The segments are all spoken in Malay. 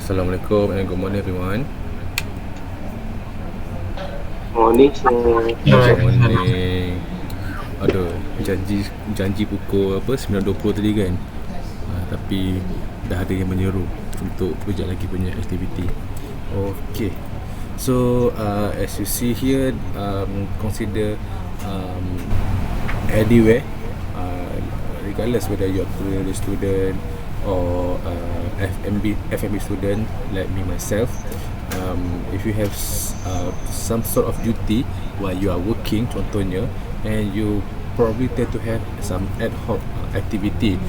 Assalamualaikum and good morning everyone. Morning, sir. Good morning. Aduh, janji pukul 9.20 tadi kan. Tapi dah ada yang menyeru untuk kejap lagi punya aktiviti. Okay. So as you see here, consider anywhere, regardless whether you're a student or FMB student like me myself. If you have some sort of duty while you are working, contohnya, and you probably tend to have some ad hoc activity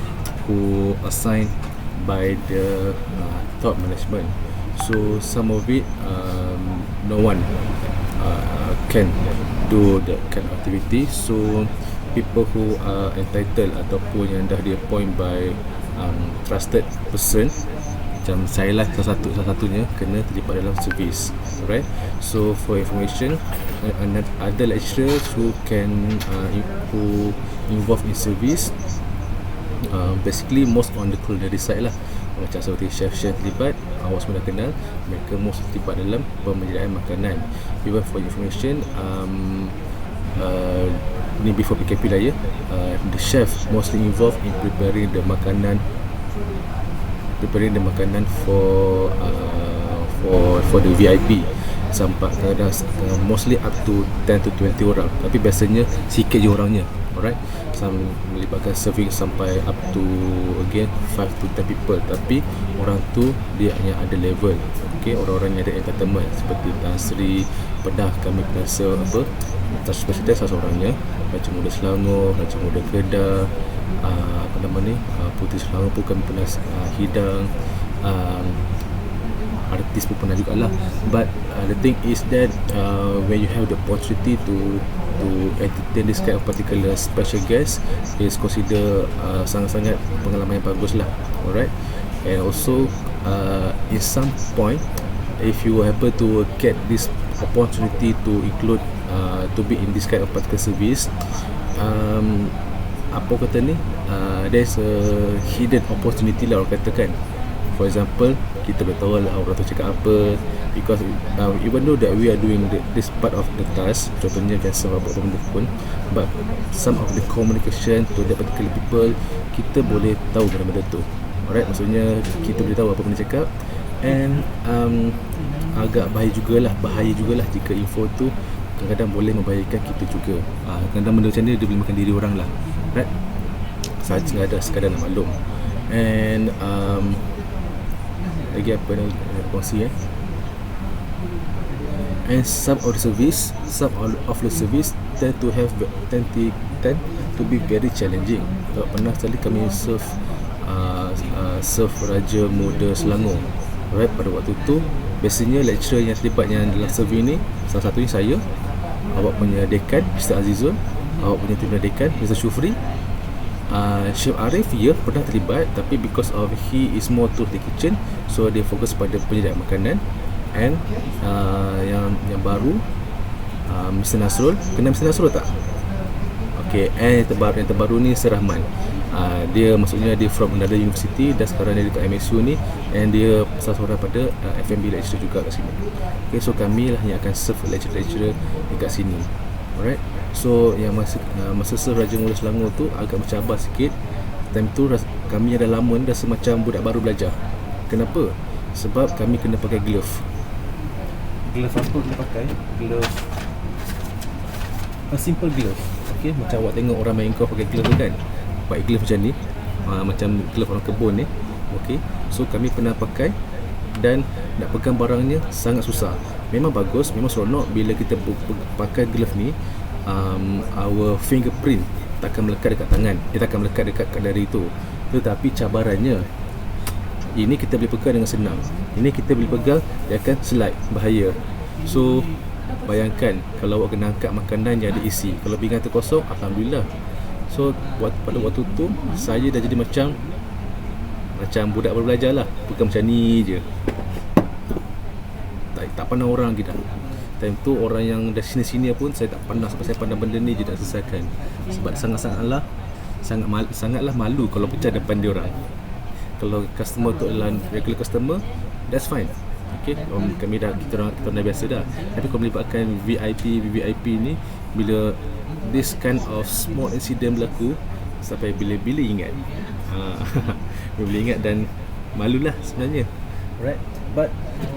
who assigned by the top management. So some of it no one can do that kind of activity. So people who are entitled ataupun yang dah di-appoint by trusted person, macam saya lah salah satunya, kena terlibat dalam servis. Alright, so for information, other lecturers who can who involved in service, basically most on the culinary side lah, macam seperti chef terlibat, awak semua dah kenal, mereka most terlibat dalam penyediaan makanan. Even for information, ni before PKP lah ya, the chef mostly involved in preparing the makanan for the VIP, sampai kadang mostly up to 10 to 20 orang, tapi biasanya sikit je orangnya. Alright, some melibatkan serving sampai up to again 5 to 10 people, tapi orang tu dia hanya ada level. Okay, orang-orang yang ada entitlement seperti Tan Sri, Pedah, kami pernah serve atas presiden salah seorangnya, Raja Muda Selangor, Raja Muda Kedah, Puteri Selangor pun kami pernah hidang, artis pun pernah jugalah. But the thing is that when you have the opportunity to entertain this kind of particular special guest, is consider sangat-sangat pengalaman yang bagus lah. Alright, and also in some point, if you happen to get this opportunity to include to be in this kind of particular service, apa kata ni, there's a hidden opportunity lah orang katakan. For example, kita boleh tahu lah orang tu cakap apa, because even though that we are doing this part of the task, contohnya kan serve apa benda pun, but some of the communication to that particular people, kita boleh tahu benda-benda tu. Alright, maksudnya kita boleh tahu apa benda cakap, and agak bahaya jugalah jika info tu kadang-kadang boleh membahayakan kita juga. Kadang-kadang benda macam ni dia boleh makan diri orang lah. Right, saja sekadar nak maklum. And lagi apa nak kongsi and some of the service tend to be very challenging. Pernah sekali kami serve Raja Muda Selangor. Right, pada waktu tu biasanya lecturer yang terlibat yang dalam survey ni, salah satunya saya, awak punya dekan Mr. Azizul, awak punya timbalan dekan Mr. Syufri, Chef Arif ya pernah terlibat, tapi because of he is more to the kitchen, so dia fokus pada penyediaan makanan. And yang baru, Mr. Nasrul, kenal Mr. Nasrul tak? Okay, and yang terbaru ni Sir Rahman. Dia maksudnya dia from another university dan sekarang dia dekat MSU ni, and dia salah seorang pada FMB lecturer juga kat sini. Okay, so kami lah yang akan serve lecturer dekat sini. Alright, so yang masa serve Raja Muda Selangor tu agak mencabar sikit. Time tu kami yang dah lama ni rasa macam budak baru belajar. Kenapa? Sebab kami kena pakai glove. Glove apa kena pakai? Glove, a simple glove. Okay, macam awak tengok orang main golf pakai glove tu kan, pakai glove macam ni, macam glove orang kebun ni. Okay, so kami pernah pakai, dan nak pegang barangnya sangat susah. Memang bagus, memang seronok bila kita pakai glove ni, our fingerprint takkan melekat dekat tangan, dia takkan melekat dekat dari itu. Tetapi cabarannya, ini kita boleh pegang dengan senang, ini kita boleh pegang, dia akan slide, bahaya. So bayangkan kalau awak kena angkat makanan yang ada isi, kalau pinggan tu kosong, alhamdulillah. So pada waktu tu saya dah jadi macam budak baru belajar lah, pegang macam ni je, tak pandang orang lagi dah. Time tu orang yang dah senior pun saya tak pandang, sebab saya pandang benda ni je nak selesaikan. Sebab sangatlah malu kalau pecah depan dia orang. Kalau customer tu adalah regular customer, that's fine. Okay, kami dah kita dah biasa dah. Tapi kalau melibatkan VVIP ni, bila this kind of small incident berlaku, sampai bila-bila ingat. Bila ingat dan malulah sebenarnya. Right, but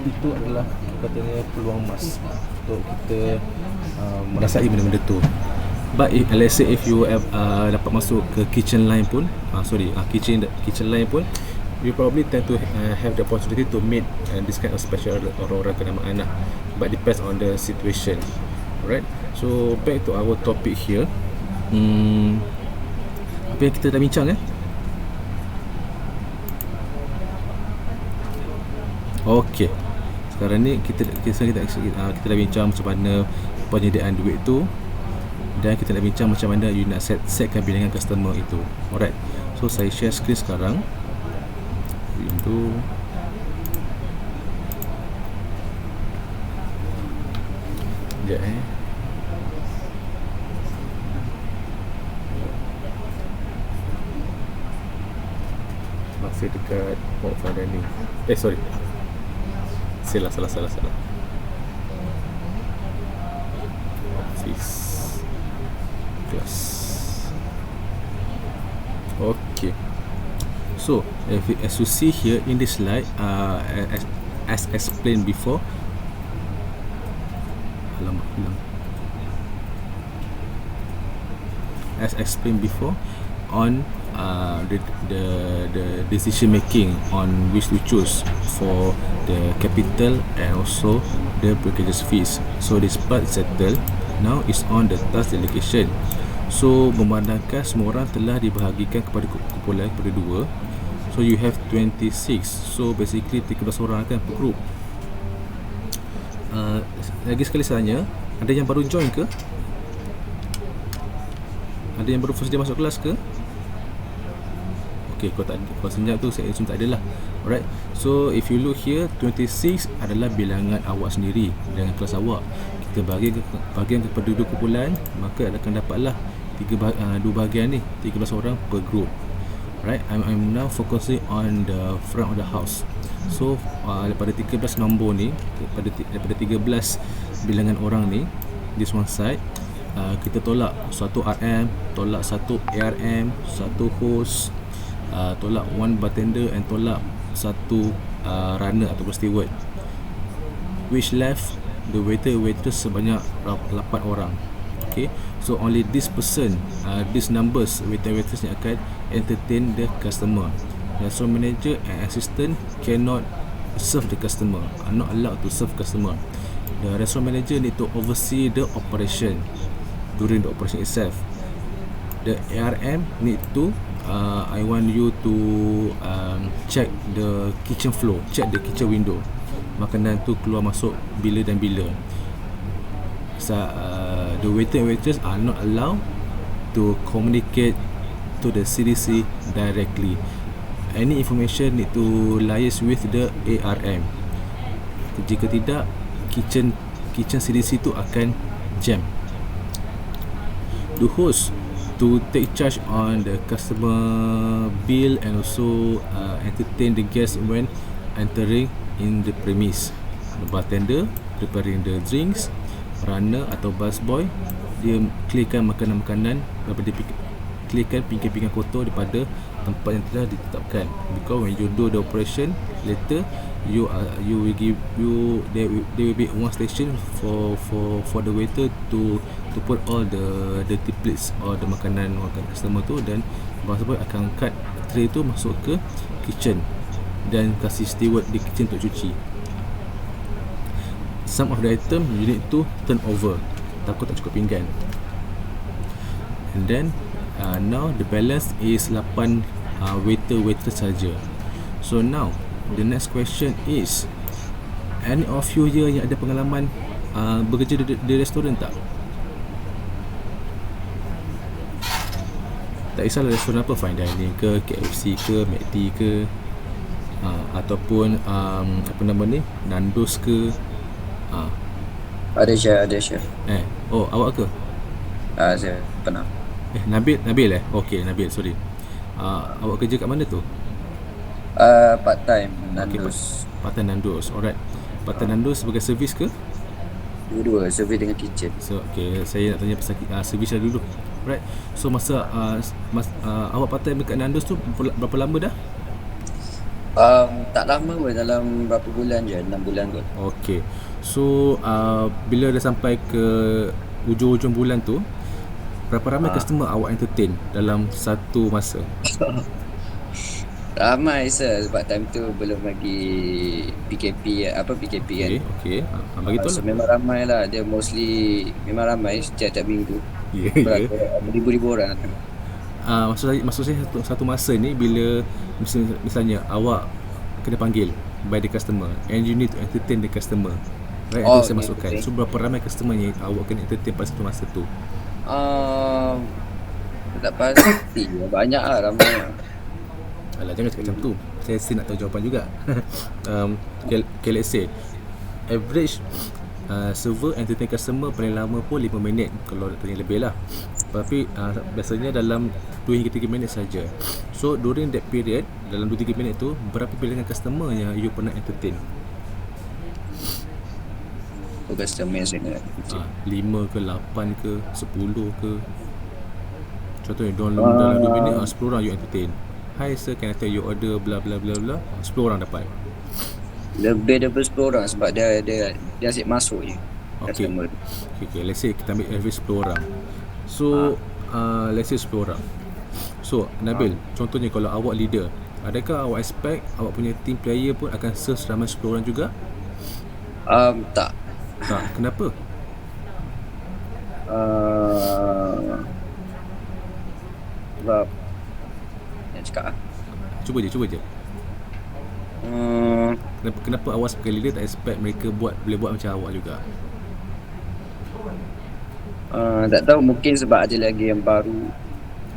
itu adalah katanya peluang emas untuk kita merasai benda-benda tu. But let's say if you have dapat masuk ke kitchen line pun, kitchen line pun, you probably tend to have the opportunity to meet this kind of special orang-orang kenamaan lah. But depends on the situation. Alright, so back to our topic here. Apa yang kita dah bincang Okay, sekarang ni kita dah bincang macam mana penyediaan duit tu, dan kita nak bincang macam mana you nak setkan bilangan customer itu. Alright, so saya share screen sekarang. Window, sekejap masih dekat file dining. Sorry, salah office class. Okay, so as you see here in this slide, as explained before, on the decision making on which to choose for the capital and also the packages fees. So this part settled. Now is on the task delegation. So memandangkan semua orang telah dibahagikan kepada kumpulan kepada dua, so you have 26. So basically 13 orang kan per group. Lagi sekali saya tanya, ada yang baru join ke? Ada yang baru first day masuk kelas ke? Okay, kalau senyap tu saya assume tak ada lah. Alright, so if you look here, 26 adalah bilangan awak sendiri, bilangan kelas awak. Kita bahagian kepada dua kumpulan, maka akan dapatlah dua bahagian ni, 13 orang per group. Right, I'm now focusing on the front of the house. So daripada 13 nombor ni, daripada 13 bilangan orang ni, this one side, kita tolak satu RM, tolak satu ARM, satu host, tolak one bartender, and tolak satu runner atau steward, which left the waiter waitress sebanyak 8 orang. Okay, so only this person, these numbers waiter waitress yang akan entertain the customer. Restaurant manager and assistant cannot serve the customer, are not allowed to serve customer. The restaurant manager need to oversee the operation during the operation itself. The ARM need to I want you to check the kitchen flow, check the kitchen window, makanan tu keluar masuk bila dan bila. The waiter and waitress are not allowed to communicate to the CDC directly. Any information need to liaise with the ARM. Jika tidak, kitchen CDC tu akan jam. The host to take charge on the customer bill and also entertain the guests when entering in the premise. The bartender preparing the drinks, runner atau busboy dia clearkan makanan-makanan, daripada clearkan pinggan-pinggan kotor daripada tempat yang telah ditetapkan. Because when you do the operation later, you will give there will be one station for the waiter to put all the dirty plates or the makanan customer tu, dan busboy akan cut tray tu masuk ke kitchen dan kasih steward di kitchen untuk cuci. Some of the item you need to turn over, takut tak cukup pinggan. And then now the balance is 8 waiter saja. So now the next question is, any of you here yang ada pengalaman bekerja di restoran tak? Tak kisahlah restoran apa, fine dining ke, KFC ke, McD ke, ataupun apa nama ni, Nando's ke. Ada chef. Awak ke? Saya pernah. Nabil okey, Nabil, sorry. Awak kerja kat mana tu? Part time Nando's. part-time Nandos. Alright. Part-time Nandos sebagai servis ke? Dua-dua, servis dengan kitchen. So okay, saya nak tanya pasal servis dulu. Alright. So masa awak part-time dekat Nandos tu berapa lama dah? Tak lama pun, dalam berapa bulan je, 6 bulan kot. Okay. So bila dah sampai ke ujung-ujung bulan tu, berapa ramai customer awak entertain dalam satu masa? Ramai sebab time tu belum lagi PKP kan. Okay. Bagi tu So lah. memang ramai lah, dia mostly memang ramai setiap minggu. Ribu-ribu orang. Maksud saya satu masa ni bila misalnya awak kena panggil by the customer and you need to entertain the customer, right? Itu saya masukkan. So berapa ramai customer yang awak kena entertain pada satu masa tu? Tak pasti. Banyak lah, ramai lah. Alah, jangan cakap macam tu. Saya still nak tahu jawapan juga. Okay, let's say average server entertain customer paling lama pun 5 minit kalau nak tanya lebih lah. Tapi biasanya dalam 2 hingga 3 minit saja. So during that period, dalam 2-3 minit tu, berapa bilangan customer yang you pernah entertain? Customer yang saya nak 5 ke, 8 ke, 10 ke. Contohnya dalam 2 minit 10 orang you entertain. Hi sir, can I tell you order bla bla bla bla. 10 orang dapat. lebih daripada 10 orang sebab dia asyik masuk je. Okay, let's say kita ambil average 10 orang. So let's say 10 orang. So Nabil, contohnya kalau awak leader, adakah awak expect awak punya team player pun akan serve ramai 10 orang juga? Tak. Kenapa? Sebab nak cakap Cuba je. Kenapa awak sebagai leader tak expect mereka boleh buat macam awak juga? tak tahu, mungkin sebab ada lagi yang baru,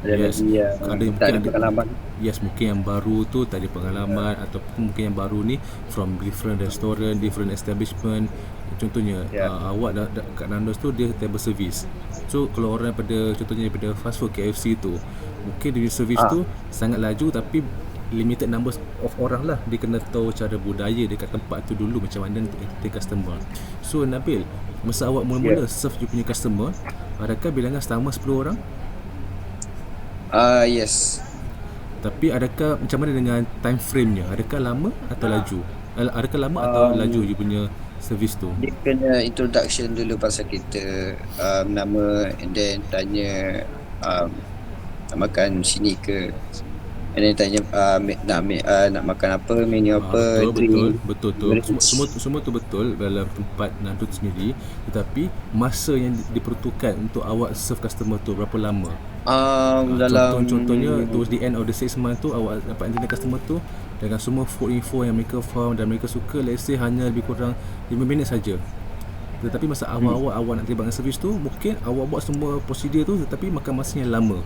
lagi yang tak ada pengalaman. Yes, mungkin yang baru tu tak ada pengalaman, ataupun mungkin yang baru ni from different restaurant, different establishment. Contohnya awak kat Nandos tu dia table service. So kalau orang contohnya daripada fast food KFC tu, mungkin dia service tu sangat laju tapi limited numbers of orang lah. Dia kena tahu cara budaya dekat tempat tu dulu, macam mana untuk entertain customer. So Nabil, masa awak mula-mula serve you punya customer, adakah bilangan sama 10 orang? Yes. Tapi adakah macam mana dengan time frame-nya? Adakah lama atau laju? Adakah lama atau laju you punya servis tu? Dia kena introduction dulu pasal kita, nama, and then tanya nak makan sini ke, and then tanya nak makan apa, menu apa, betul. Semua tu betul dalam tempat Nandos sendiri. Tetapi masa yang diperuntukkan untuk awak serve customer tu berapa lama? Contohnya towards the end of the 6 month tu awak dapat entertain customer tu dengan semua food info yang mereka found dan mereka suka, let's say hanya lebih kurang 5 minit saja. Tetapi masa awal-awal awak nak terlibat dengan servis tu, mungkin awak buat semua prosedur tu tetapi makan masanya lama.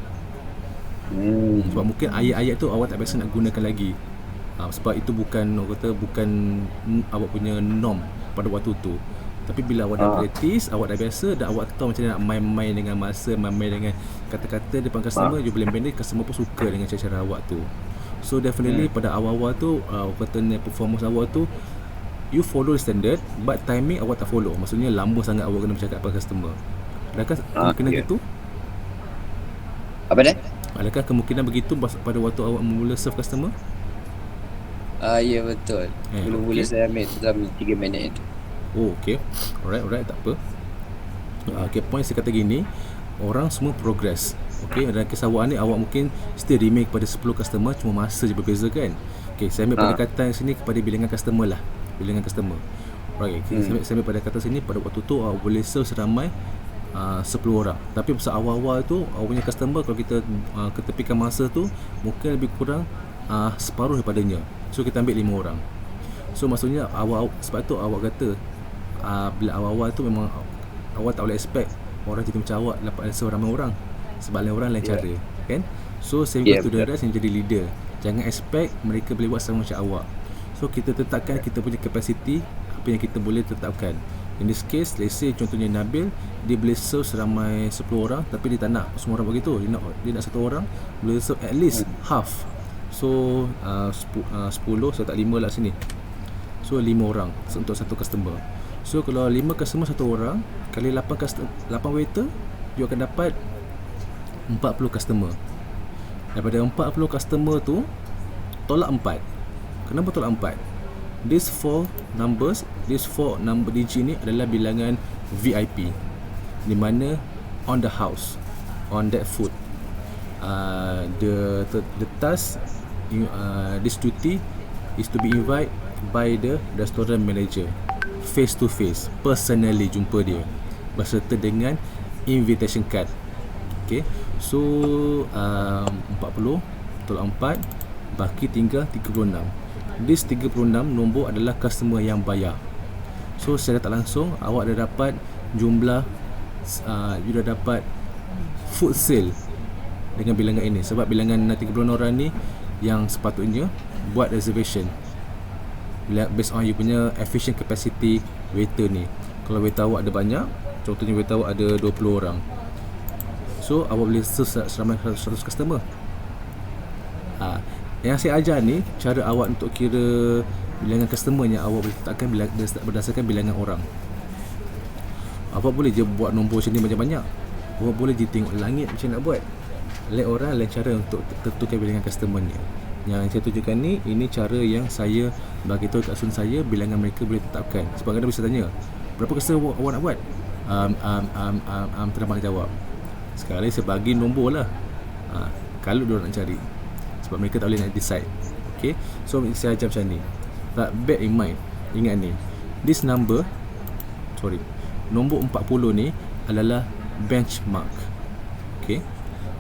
Sebab mungkin ayat-ayat tu awak tak biasa nak gunakan lagi. Sebab itu bukan awak punya norm pada waktu tu. Tapi bila awak dah praktis, awak dah biasa, dan awak tahu macam mana nak main-main dengan masa, main-main dengan kata-kata depan customer, you boleh pendek, customer pun suka dengan cara-cara awak tu. So definitely pada awal-awal tu, katanya performance awak tu, you follow the standard, but timing awak tak follow. Maksudnya lama sangat awak kena bercakap dengan customer. Adakah kemungkinan gitu? Apa dia? Adakah kemungkinan begitu pada waktu awak mula serve customer? Ya betul. Mula-mula saya ambil dalam 3 minit itu. Oh, okay. Alright, tak apa. Okay, point saya kata gini, orang semua progress. Okay, dalam kisah awak ni, awak mungkin still remain kepada 10 customer, cuma masa je berbeza kan. Okay, saya ambil pendekatan sini kepada bilangan customer lah. Bilangan customer. Right, saya ambil pendekatan sini pada waktu tu awak boleh serve seramai 10 orang. Tapi masa awal-awal tu, awak punya customer, kalau kita ketepikan masa tu, mungkin lebih kurang separuh daripadanya. So kita ambil 5 orang. So maksudnya sebab tu awak kata bila awal-awal tu memang awak tak boleh expect orang jadi macam awak dapat serve ramai orang, sebab lain orang lain cara kan. So same to the rest yang jadi leader, jangan expect mereka boleh buat sama macam awak. So kita tetapkan kita punya capacity, apa yang kita boleh tetapkan. In this case, let's say contohnya Nabil, dia boleh serve seramai 10 orang, tapi dia tak nak semua orang begitu. Dia nak 1 orang boleh serve at least half. So 10, saya tak 5 lah sini. So 5 orang untuk satu customer. So kalau 5 customer satu orang kali 8 waiter, you akan dapat 40 customer. Daripada 40 customer tu, tolak 4. Kenapa tolak 4? These 4 number digit ni adalah bilangan VIP, di mana on the house, on that food, the task, this duty is to be invited by the restaurant manager, face to face, personally jumpa dia berserta dengan invitation card. Okay, so 40 tolak 4, baki tinggal 36. This 36 nombor adalah customer yang bayar. So secara tak langsung awak dah dapat jumlah, you dah dapat food sale dengan bilangan ini. Sebab bilangan 36 orang ni yang sepatutnya buat reservation based on you punya efficient capacity waiter ni. Kalau waiter awak ada banyak, contohnya waiter awak ada 20 orang, so awak boleh seramai 100 customer. Yang saya ajar ni cara awak untuk kira bilangan customer yang awak boleh letakkan berdasarkan bilangan orang. Awak boleh je buat nombor macam ni banyak-banyak. Awak boleh je tengok langit macam nak buat. Lain orang lain cara untuk tentukan bilangan customer ni. Yang saya tunjukkan ni, ini cara yang saya bagi tahu kat student saya, bilangan mereka boleh tetapkan. Sebab kadang bisa tanya, berapa customer awak nak buat? Terdapat nak jawab. Sekarang ni saya bagi nombor lah, kalau diorang nak cari, sebab mereka tak boleh nak decide. Okay, so saya ajar macam ni. But bear in mind, ingat ni, nombor 40 ni adalah benchmark. Okay,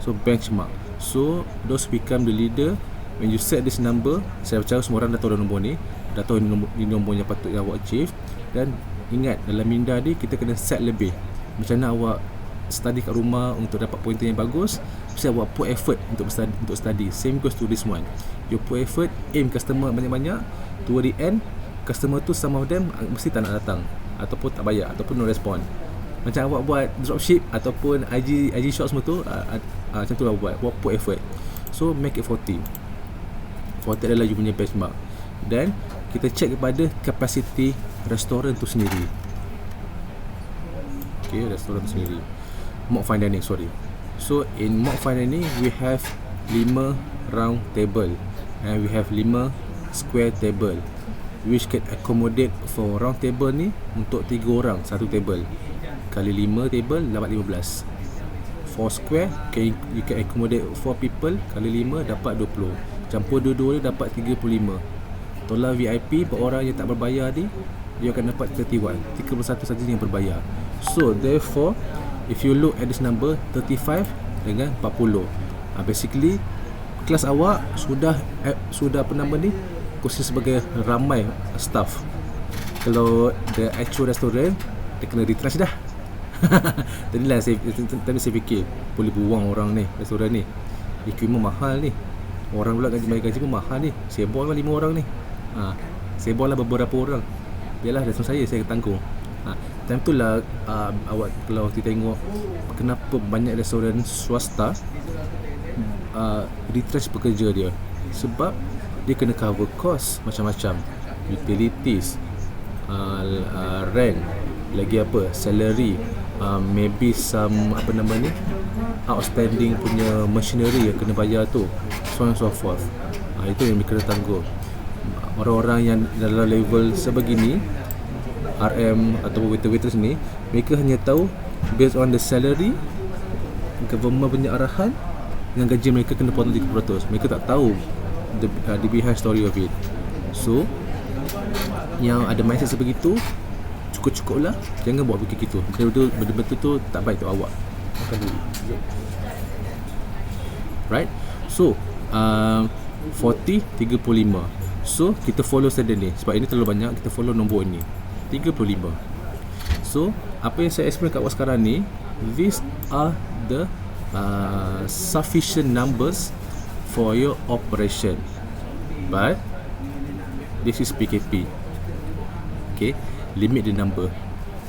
so benchmark. So those become the leader. When you set this number, saya percaya semua orang dah tahu nombor ni, dah tahu ini nombor yang patut awak achieve. Dan ingat, dalam minda ni kita kena set lebih. Macam mana awak study kat rumah untuk dapat pointer yang bagus, mesti awak put effort untuk study. Same goes to this one. You put effort, aim customer banyak-banyak. Toward the end, customer tu some of them mesti tak nak datang, ataupun tak bayar, ataupun no respond. Macam awak buat dropship ataupun IG shop semua tu, macam tu lah buat put effort. So make it 40 adalah you punya benchmark. Dan kita check kepada kapasiti restoran tu sendiri. Okay, restoran tu sendiri, mock fine dining, So in mock fine dining, we have 5 round table and we have 5 square table, which can accommodate for round table ni untuk 3 orang satu table. Kali 5 table dapat 15. For square, you can accommodate 4 people, kali 5 dapat 20. Campur dua-dua dia dapat 35. Tolak VIP per orang yang tak berbayar ni, dia akan dapat 31 saja yang berbayar. So therefore, if you look at this number 35 dengan 40, basically kelas awak sudah apa nama ni, khusus sebagai ramai staff. Kalau the actual restaurant, dia kena retrench dah. Tadi saya fikir boleh buang orang ni, restoran ni, equipment mahal ni, orang pula gaji pun mahal ni, sebol lah 5 orang ni, sebol lah beberapa orang, biarlah restoran saya tanggung. Time tu lah awak kalau kita tengok kenapa banyak restoran swasta retrench pekerja dia, sebab dia kena cover cost macam-macam, utilities, rent, lagi apa, salary, maybe some apa nama ni, outstanding punya machinery yang kena bayar tu, so on and so forth. Itu yang mereka tanggung. Orang-orang yang dalam level sebegini, RM atau waiter-waiters ni, mereka hanya tahu based on the salary, government punya arahan, dengan gaji mereka kena potong 30%. Mereka tak tahu the behind story of it. So yang ada mindset sebegitu, cukup-cukup lah, jangan buat fikir gitu. Betul-betul tu tak baik untuk awak. Makan dulu. Right? So 40, 35. So kita follow standard ni. Sebab ini terlalu banyak, kita follow nombor ni 35. So apa yang saya explain kat awak sekarang ni, these are the sufficient numbers for your operation. But this is PKP. Okay, limit the number.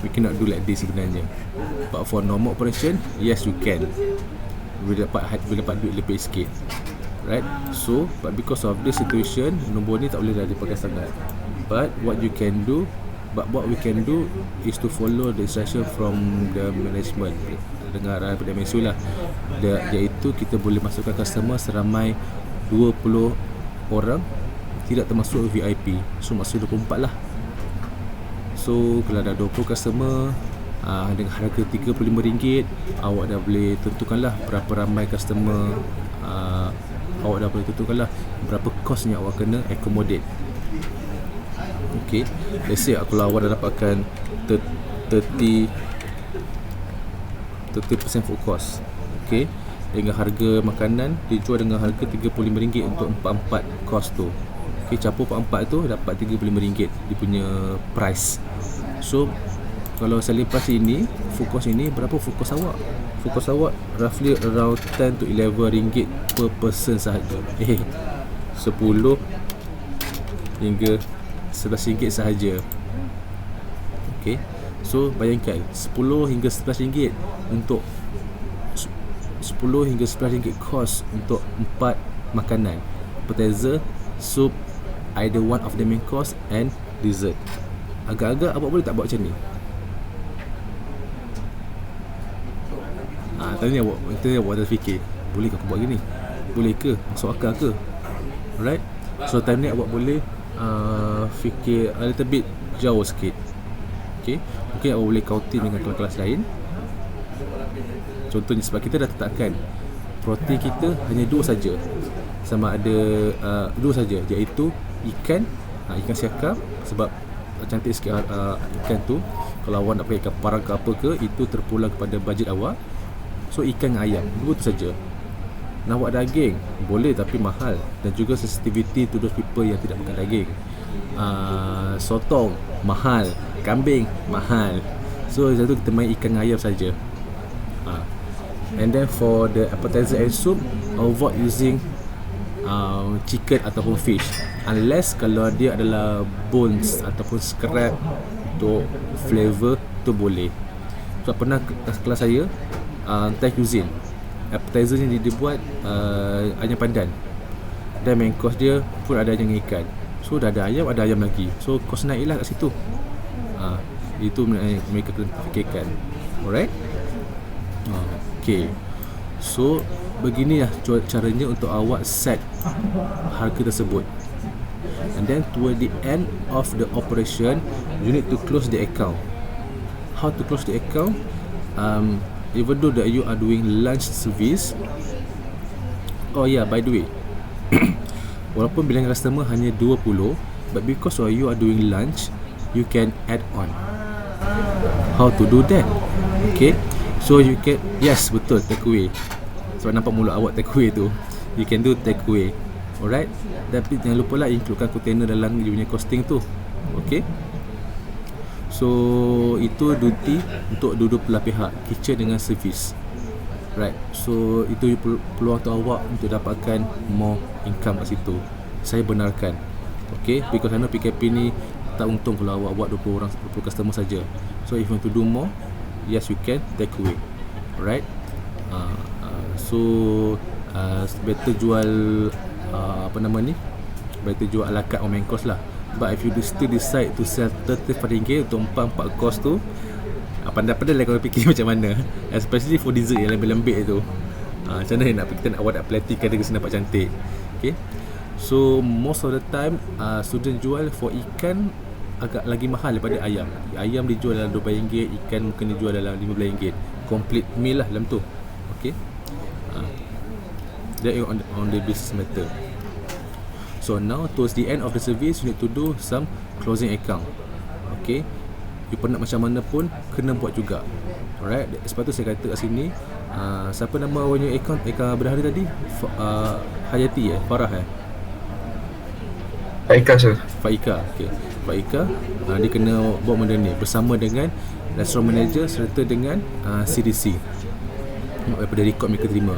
We cannot do like this sebenarnya. But for normal operation, yes you can. Boleh dapat duit lebih sikit. Right? So, but because of this situation, nombor ni tak boleh dah dipakai sangat. but what we can do is to follow the instruction from the management, dengar daripada MSU lah, iaitu kita boleh masukkan customer seramai 20 orang, tidak termasuk VIP. So maksud 24 lah. So kalau ada 20 customer dengan harga RM35, awak dah boleh tentukanlah berapa ramai customer, awak dah boleh tentukanlah berapa kosnya awak kena accommodate. Okay, let's say kalau awak dah dapatkan 30% food cost, okay, dengan harga makanan dijual dengan harga RM35 untuk 4 kos tu. Okay, campur 4 tu dapat RM35 dia punya price. So kalau selling price ini, food cost ini, berapa food cost awak? Food cost awak roughly around 10 to 11 ringgit per person sahaja. 10 hingga 11 ringgit sahaja. Okay, so bayangkan 10 hingga 11 ringgit untuk 10 hingga 11 ringgit kos untuk 4 makanan, appetizer, soup, either one of the main course and dessert. Agak-agak awak boleh tak buat macam ni? Tadi awak dah fikir, boleh ke aku buat gini? Boleh ke? Masuk akal ke? Alright, so time ni awak boleh fikir a little bit jauh sikit. Okay, mungkin awak boleh counting dengan kelas-kelas lain. Contohnya sebab kita dah tetapkan protein kita hanya 2 saja, sama ada 2 saja, iaitu ikan siakap, sebab cantik sikit ikan tu. Kalau awak nak pakai ikan parang ke apa ke, itu terpulang kepada bajet awak. So ikan dengan ayam, 2 tu saja. Nak buat daging boleh, tapi mahal, dan juga sensitivity to those people yang tidak makan daging. Sotong mahal, kambing mahal. So satu kita main ikan dengan ayam saja. And then for the appetizer and soup, avoid using chicken ataupun fish, unless kalau dia adalah bones ataupun scrap untuk flavor tu boleh. So pernah kelas saya Thai cuisine, appetizer ni dia buat ayam pandan, dan main course dia pun ada ayam dengan ikan. So dah ada ayam lagi, so cost naik lah kat situ. Itu mereka kena fikirkan. Alright. Okay, so beginilah caranya untuk awak set harga tersebut. And then toward the end of the operation, you need to close the account. How to close the account? Even though that you are doing lunch service, oh yeah, by the way, walaupun bilangan customer hanya 20, but because you are doing lunch, you can add on. How to do that? Okay, so you can, yes, betul, take away. Sebab nampak mulut awak take away tu, you can do take away. Alright, tapi jangan lupa lah includekan container dalam dia punya costing tu. Okay, so itu duty untuk dua-dua belah pihak, kitchen dengan service. Right, so itu peluang untuk awak untuk dapatkan more income kat situ. Saya benarkan. Okay, because I know PKP ni tak untung kalau awak buat 20 orang, 20 customer saja. So if you want to do more, yes, you can take away. Alright. So better jual better jual ala carte or main course lah. But if you still decide to sell RM35 untuk 4 course tu, pandai-pandai lah kalau fikir macam mana, especially for dessert yang lembik-lembik tu. Macam mana awak nak pelatikan dia nampak cantik. Okay, so most of the time student jual for ikan agak lagi mahal daripada ayam. Ayam dijual dalam RM12, ikan mungkin dijual dalam RM15. Complete meal lah dalam tu. Okay, that on the business matter. So now towards the end of the service, you need to do some closing account. Okay, you penat macam mana pun kena buat juga. Alright, sebab tu saya kata kat sini, siapa nama awaknya account berdahari tadi? Hayati Farah Faika, sir. Faika. Okay, Faika, dia kena buat benda ni bersama dengan restaurant manager serta dengan CDC daripada rekod mereka terima.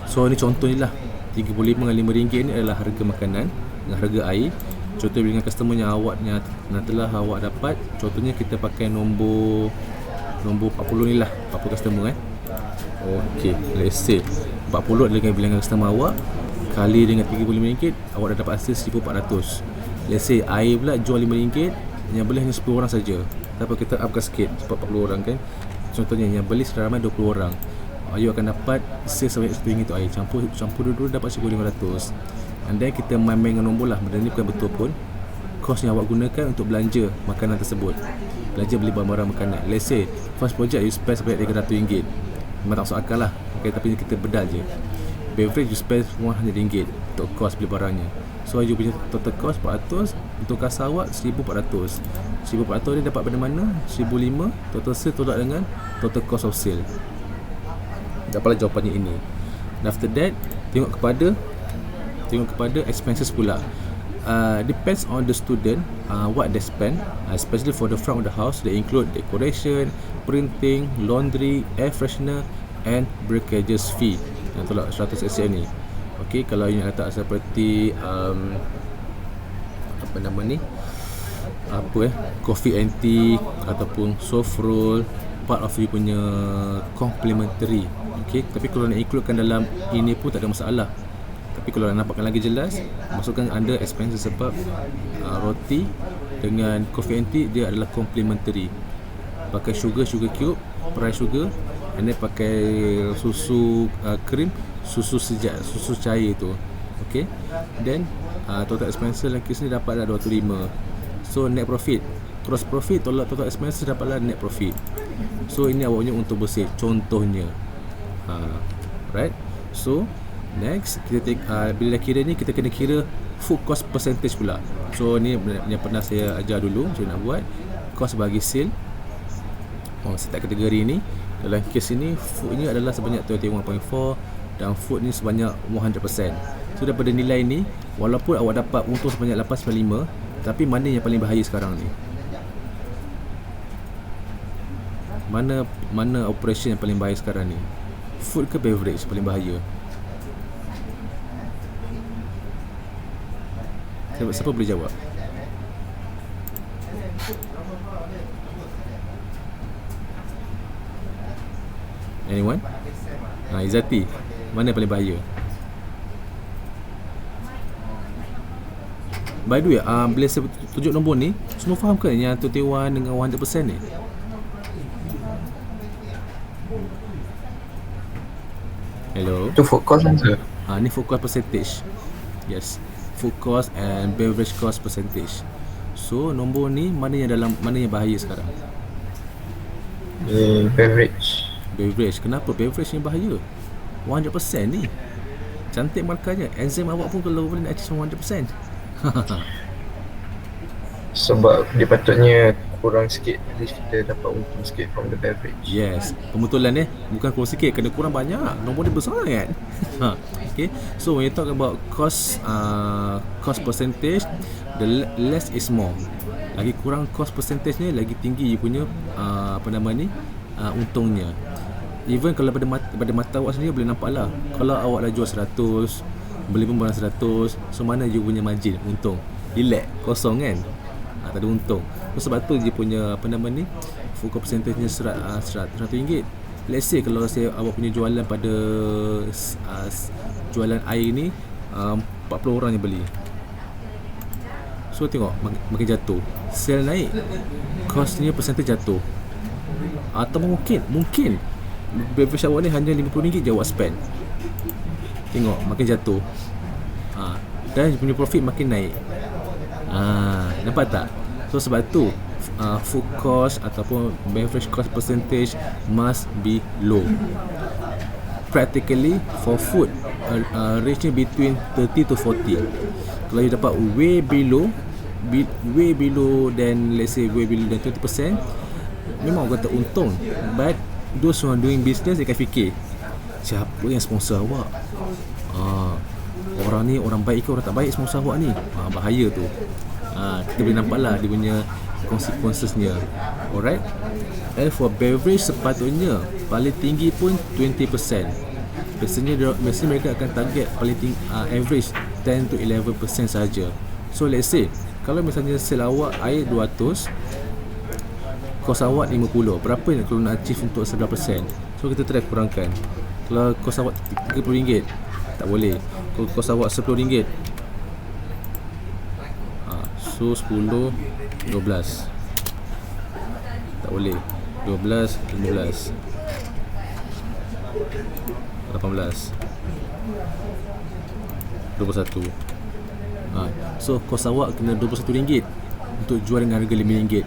So ni contohnya lah, RM35 dengan RM5 ni adalah harga makanan dengan harga air. Contoh dengan customer yang awaknya telah awak dapat, contohnya kita pakai nombor 40 ni lah, 40 customer Okay, let's say 40 adalah bilangan customer awak, kali dengan RM35, awak dah dapat hasil RM1,400. Let's say air pula jual RM5, yang beli hanya 10 orang saja. Tapi kita upkan sikit, sebab 40 orang kan. Contohnya yang beli seramai 20 orang, you akan dapat sales sebanyak RM1 tu air. Campur dulu dapat RM1,500. And then kita main-main dengan nombor lah. Benda ni bukan betul pun. Kos yang awak gunakan untuk belanja makanan tersebut, belanja beli barang-barang makanan. Let's say first project you spend sebanyak RM300, memang tak masuk akal lah. Okay, tapi kita bedal je. Beverage you spend RM100 untuk kos beli barangnya. So you punya total cost 400, untuk kasa awak 1400. 1400 ni dapat pada mana? 1500. Total sale tolak dengan total cost of sale. Dapatlah jawapannya ini. And after that, tengok kepada expenses pula. Depends on the student, what they spend, especially for the front of the house. They include decoration, printing, laundry, air freshener and breakages fee. Yang tolak 100 sen ni. Okay, kalau you nak letak seperti coffee and tea ataupun soft roll, part of you punya complimentary. Okay, tapi kalau nak includekan dalam ini pun tak ada masalah. Tapi kalau nak nampakkan lagi jelas, masukkan under expenses, sebab roti dengan coffee and tea dia adalah complimentary. Pakai sugar cube, price sugar, and then pakai susu krim, susu sejak, susu cair tu. Okay, then total expenses lagi sini dapatlah 205. So net profit, gross profit tolak total expenses dapatlah net profit. So ini awaknya untuk bersih contohnya. Right. So next kita bila dah kira ni, kita kena kira food cost percentage pula. So ni yang pernah saya ajar dulu macam nak buat cost bagi sale. Setiap kategori ni, dalam kes ini food ni adalah sebanyak 21.4 dan food ni sebanyak 100%. So daripada nilai ni, walaupun awak dapat untung sebanyak 8.5, tapi mana yang paling bahaya sekarang ni? Mana operation yang paling bahaya sekarang ni? Food ke beverage paling bahaya? Siapa boleh jawab? Anyone? Izzati, mana yang paling bahaya? By the way, bila saya tunjuk nombor ni, semua faham ke yang 21 dengan 100% ni? Hello? Itu food cost kan sir? Ni food cost percentage. Yes, food cost and beverage cost percentage. So nombor ni mana yang bahaya sekarang? Beverage. Kenapa beverage ni bahaya? 100% ni cantik markahnya. Enzim awak pun kalau boleh nak achieve 100%. Sebab dia patutnya kurang sikit, at least kita dapat untung sikit from the beverage. Yes, pembetulan bukan kurang sikit, kena kurang banyak. Nombor dia besar kan. Okay, so when you talk about cost percentage, the less is more. Lagi kurang cost percentage ni, lagi tinggi you punya untungnya. Even kalau pada mata awak sendiri boleh nampak lah. Kalau awak dah jual 100, beli pun barang 100, so mana you punya margin, untung? Relax, kosong kan? Tak ada untung. So sebab tu dia punya food cost percentage nya RM100. Let's say kalau awak punya jualan pada jualan air ni 40 orang yang beli. So tengok makin jatuh. Sale naik, costnya percentage jatuh. Atau mungkin beverage awak ni hanya RM50 je awak spend. Tengok makin jatuh. Dan punya profit makin naik. Nampak tak? So sebab tu food cost ataupun beverage cost percentage must be low. Practically for food, range between 30 to 40. Kalau you dapat way below than, let's say way below than 20%, memang awak kata untung. But those who are doing business, dia akan fikir, siapa yang sponsor awak? Orang ni orang baik ke orang tak baik sponsor awak ni? Bahaya tu. Kita boleh nampak lah dia punya consequences-nya. Alright. And for beverage, sepatutnya paling tinggi pun 20%. Biasanya mereka akan target paling tinggi, average 10 to 11% saja. So let's say kalau misalnya sale awak air 200, kos awak 50, berapa yang kalau nak achieve untuk 11%? So kita try kurangkan. Kalau kos awak RM30, tak boleh. Kalau kos awak RM10, So 10, 12. Tak boleh. 12, 15, 18, 21. So kos awak kena RM21 untuk jual dengan harga RM5.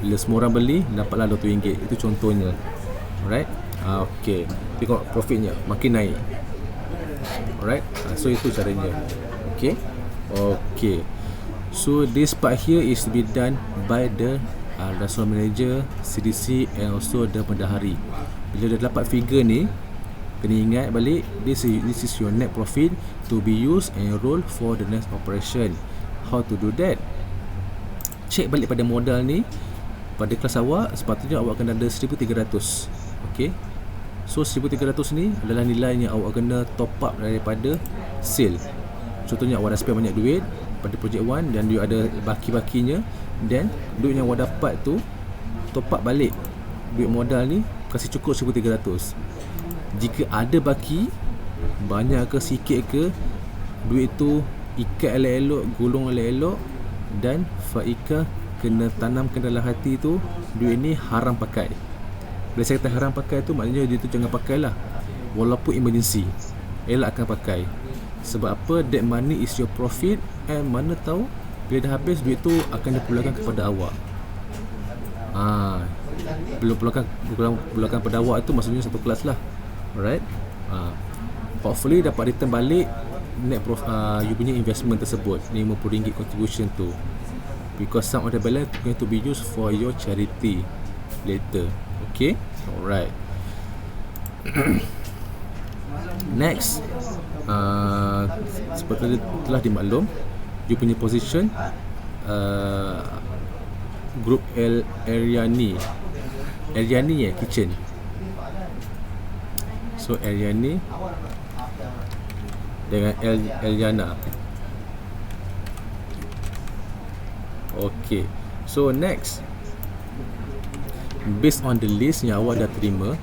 Bila semua orang beli, dapatlah RM20. Itu contohnya. Alright. Okay. Tengok profitnya makin naik. Alright. So itu caranya. Okay. Okay. So this part here is to be done by the restaurant manager, CDC and also the bendahari. Bila dah dapat figure ni, kena ingat balik, this is your net profit to be used and roll for the next operation. How to do that? Check balik pada modal ni. Pada kelas awak, sepatutnya awak kena ada 1,300. Okay. So 1,300 ni adalah nilai yang awak kena top up daripada sale. Contohnya awak dah spend banyak duit pada project 1 dan you ada baki-bakinya, then duit yang awak dapat tu top up balik duit modal ni, kasih cukup 1,300. Jika ada baki, banyak ke sikit ke, duit tu ikat elok-elok, gulung elok-elok, dan Faika kena tanamkan dalam hati tu, duit ni haram pakai. Bila saya kata haram pakai tu, maknanya dia tu jangan pakai lah, walaupun emergency, elakkan pakai. Sebab apa? That money is your profit, and mana tahu bila dah habis, duit tu akan dipulangkan kepada awak. Belum pulangkan kepada awak tu maksudnya satu kelas lah. Alright. Hopefully dapat return balik net you punya investment tersebut, RM50 contribution tu, because some of the balance going to be used for your charity later. Okay. Alright. Next, seperti telah dimaklum, you punya position group Ariani kitchen. So Ariani dengan Eliana. Okay. So next, based on the list yang awak dah terima,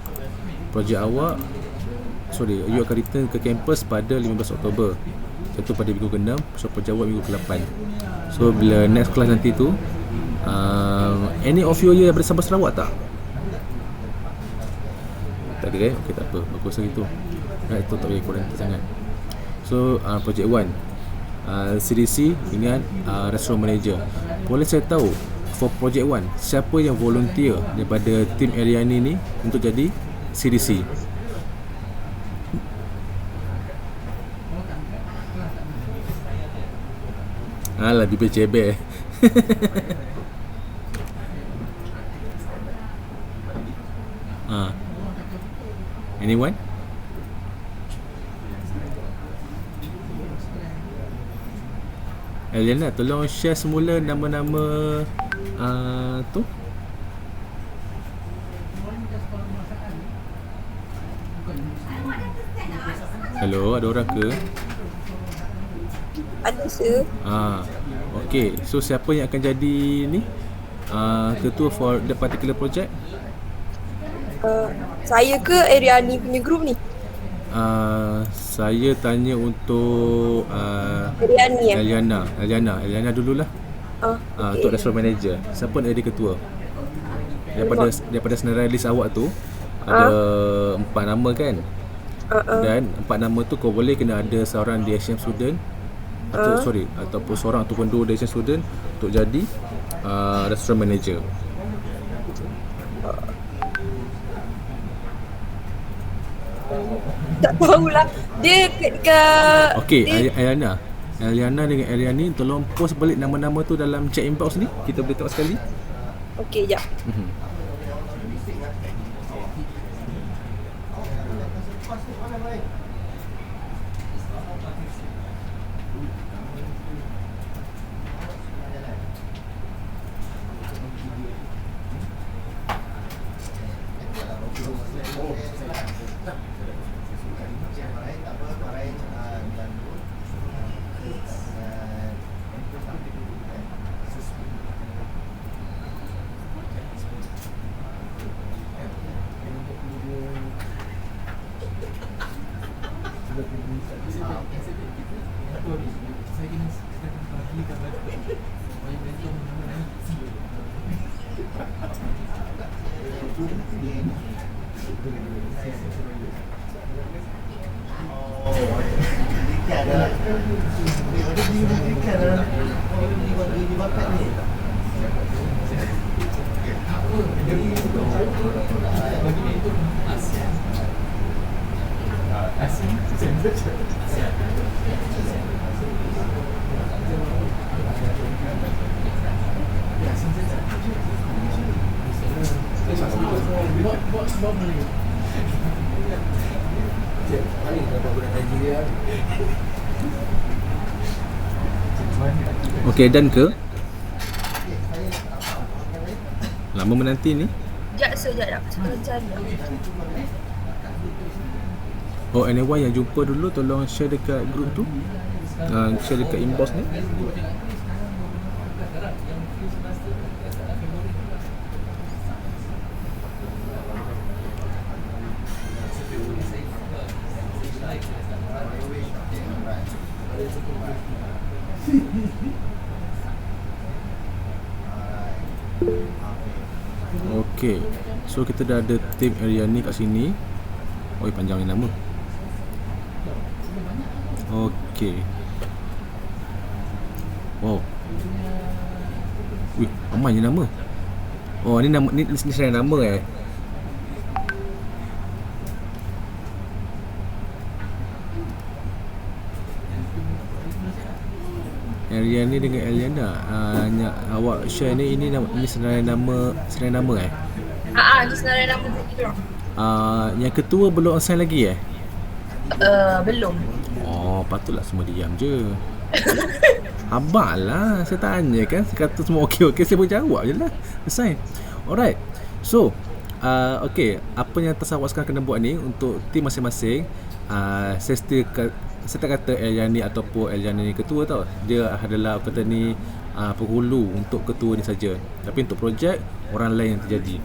you akan return ke kampus pada 15 Oktober, iaitu pada minggu ke-6. So projek awak minggu ke-8. So bila next class nanti tu, any of you daripada Sabah Sarawak tak? Tak ada kan? Okay, tak apa, bagus lah gitu. Right, itu tak payah korang sangat. So project 1, CDC dengan restaurant manager. Boleh saya tahu for project 1, siapa yang volunteer daripada tim Ariani ni untuk jadi CDC? Alah, bibir cebek. Anyone? Eliana, tolong share semula nama-nama tu. Hello, ada orang ke? Ada sir. Okay, so siapa yang akan jadi ni ketua for the particular project? Saya ke Ariani punya group ni? Saya tanya untuk Ariani ya? Eliana dululah. Okay. Untuk restaurant manager, siapa nak jadi ketua? Daripada senarai list awak tu ada 4 nama kan? Dan 4 nama tu kau boleh kena ada seorang DSM student ataupun seorang ataupun 2 DSM student untuk jadi restaurant manager. Tak tahulah. Dia ke Okay, dia... Eliana dengan Ariani, tolong post balik nama-nama tu dalam chat inbox ni. Kita boleh tengok sekali. Okay, jap. Okey, dan ke? Lama menanti ni. Sekejap. Setengah jam dah. Oh, anyone yang jumpa dulu tolong share dekat group tu. Share dekat inbox ni. Okey. So kita dah ada tim area ni kat sini. Oi, panjang ni nama. Okey. Wow. Wih, ramai je nama. Oh, ni nama ni sebenarnya nama Area ni dengan Eliana. Awak share ni, ini sebenarnya nama Ni senarai nama kita orang. Yang ketua belum assign lagi Belum. Oh, patutlah semua diam je. Abang lah, saya tanya kan, saya kata semua okey, saya boleh jawab je lah. Assign. Alright. So, okey, apa yang awak sekarang kena buat ni untuk tim masing-masing. Saya tak kata Eliani ataupun Eliana ni ketua tau. Dia adalah kata ni penghulu untuk ketua ni saja. Tapi untuk projek orang lain yang terjadi.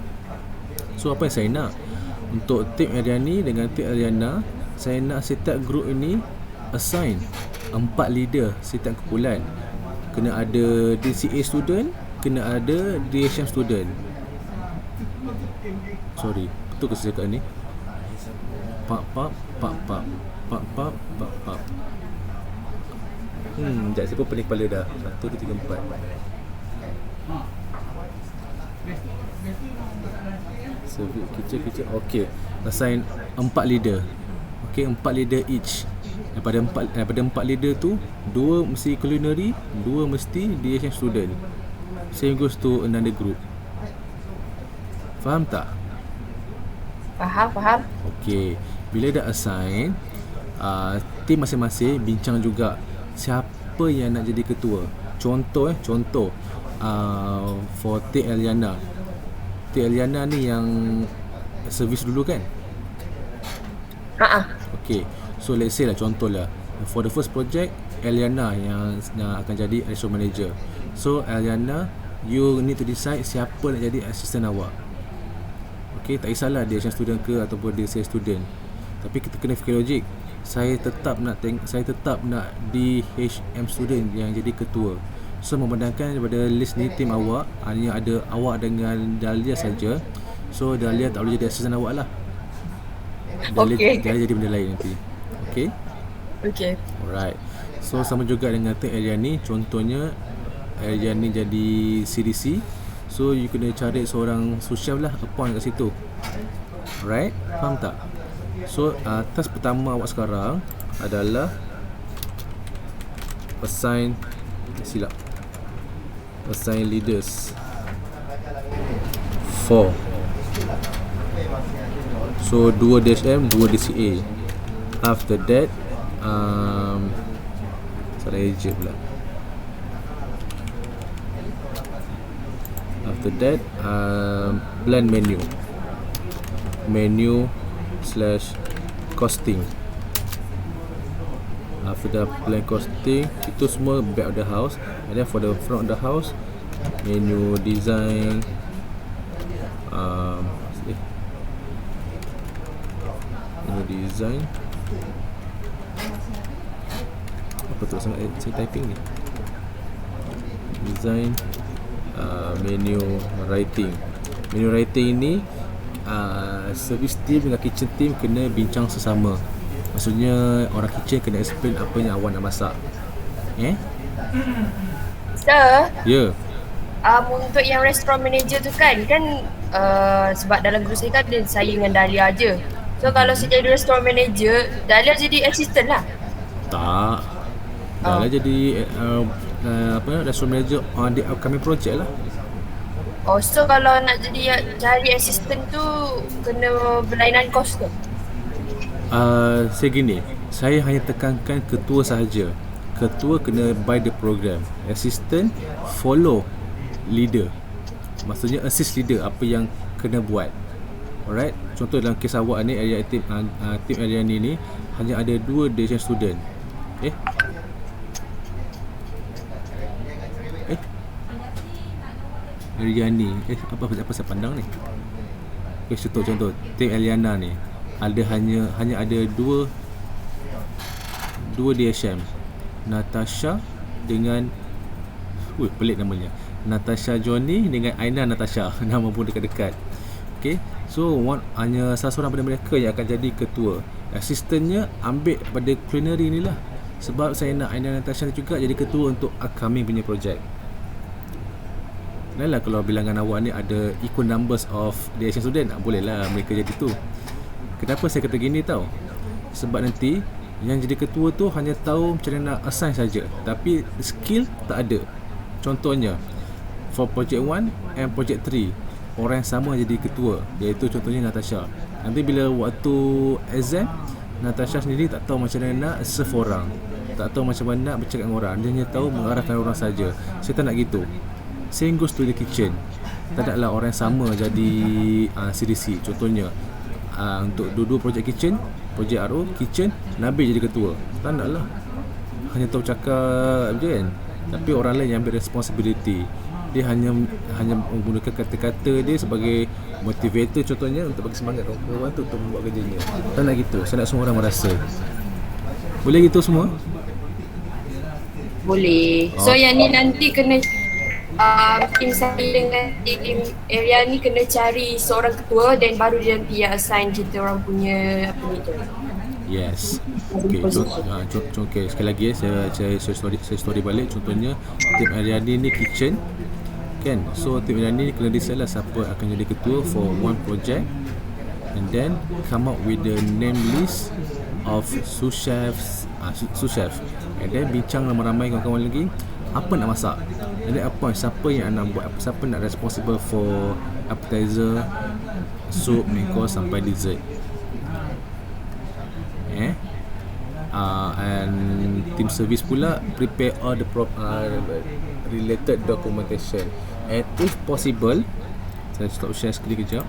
So apa yang saya nak untuk tim Eliani dengan tim Eliana, saya nak setiap group ini assign 4 leader setiap kumpulan. Kena ada DCA student, kena ada DHM student. Sorry, betul ke saya cakap ni? Pak. Sekejap, saya pun pening kepala dah. 1, 2, 3, 4. Servis kitchen. Okey, assign 4 leader. Okey, 4 leader each. Daripada 4 leader tu, 2 mesti culinary, 2 mesti DHM student. Same goes to another group. Faham tak? Faham. Okey, bila dah assign, tim masing-masing bincang juga siapa yang nak jadi ketua. Contoh for T. Eliana ni yang servis dulu kan? Okay, so let's say lah, contoh lah, for the first project Eliana yang akan jadi assistant manager. So Eliana, you need to decide siapa nak jadi assistant awak. Okay, tak kisahlah dia assistant student ke ataupun dia sales student, tapi kita kena fikir logik. Saya tetap nak DHM student yang jadi ketua. So memandangkan daripada list ni tim awak hanya ada awak dengan Dahlia saja. So Dahlia tak boleh jadi assistant awak lah. Dahlia jadi benda lain nanti. Okay. Alright. So sama juga dengan tim Eliani. Contohnya Eliani jadi CDC. So you kena cari seorang sous-chef lah, appoint kat situ. Alright, faham tak? So task pertama awak sekarang adalah assign leaders 4. So 2 DHM, 2 DCA. After that salah eja pula. After that plan menu / costing. After the plan costing, itu semua back of the house. And then for the front of the house, menu design, apa tu sangat saya typing ni, design, menu writing ni service team dengan kitchen team kena bincang sesama. Maksudnya orang kitchen kena explain apa yang awak nak masak. Sir, Ya. untuk yang restaurant manager tu kan sebab dalam group saya kan ada saya dengan Dahlia je. So kalau saya jadi restaurant manager, Dahlia jadi assistant lah. Tak. Dah lah jadi restaurant manager on the upcoming project lah. Oh, so kalau nak jadi cari assistant tu kena berlainan kos tu? Saya gini, saya hanya tekankan ketua sahaja. Ketua kena buy the program. Assistant follow leader. Maksudnya assist leader apa yang kena buat. Alright. Contoh dalam kes awak ni, tim Ariani ni hanya ada 2 decision student. Ariani. Apa saya pandang ni? Contoh tim Eliana ni hanya ada 2 DSM. Natasha dengan pelik namanya. Natasha Johnny dengan Aina Natasha. Nama pun dekat-dekat. Okay. So hanya salah seorang daripada mereka yang akan jadi ketua. Assistantnya ambil pada culinary ni lah. Sebab saya nak Aina Natasha juga jadi ketua untuk upcoming punya projek. Lah kalau bilangan awak ni ada equal numbers of DSM student, boleh lah mereka jadi tu. Kenapa saya kata gini tau? Sebab nanti yang jadi ketua tu hanya tahu macam mana nak assign saja, tapi skill tak ada. Contohnya for project 1 and project 3, orang yang sama jadi ketua, iaitu contohnya Natasha. Nanti bila waktu exam, Natasha sendiri tak tahu macam mana nak serve orang, tak tahu macam mana nak bercakap dengan orang, dia hanya tahu mengarahkan orang saja. Saya tak nak gitu. Same goes to the kitchen. Tak naklah orang yang sama jadi CDC. Contohnya untuk dua-dua projek kitchen, projek RO, kitchen, Nabil jadi ketua. Tak naklah. Hanya tahu cakap je kan. Tapi orang lain yang ambil responsibility. Dia hanya menggunakan kata-kata dia sebagai motivator contohnya untuk bagi semangat orang tu untuk membuat kerjanya. Tak nak gitu. Saya nak semua orang merasa. Boleh gitu semua? Boleh. So yang ni nanti kena tim saya dengan tim area ni kena cari seorang ketua dan baru dia nanti assign kita orang punya apa ni tu. Yes. Okay, okay. Sekali lagi saya story balik. Contohnya tim Ariani ni kitchen kan. So tim Ariani ni kena decide lah siapa akan jadi ketua for one project, and then come up with the name list of sous chef, and then bincang ramai-ramai kawan-kawan lagi apa nak masak, and then apa siapa yang nak buat, siapa nak responsible for appetizer, soup, main course sampai dessert. And team service pula prepare all the related documentation, and if possible, saya stop share sekali kejap.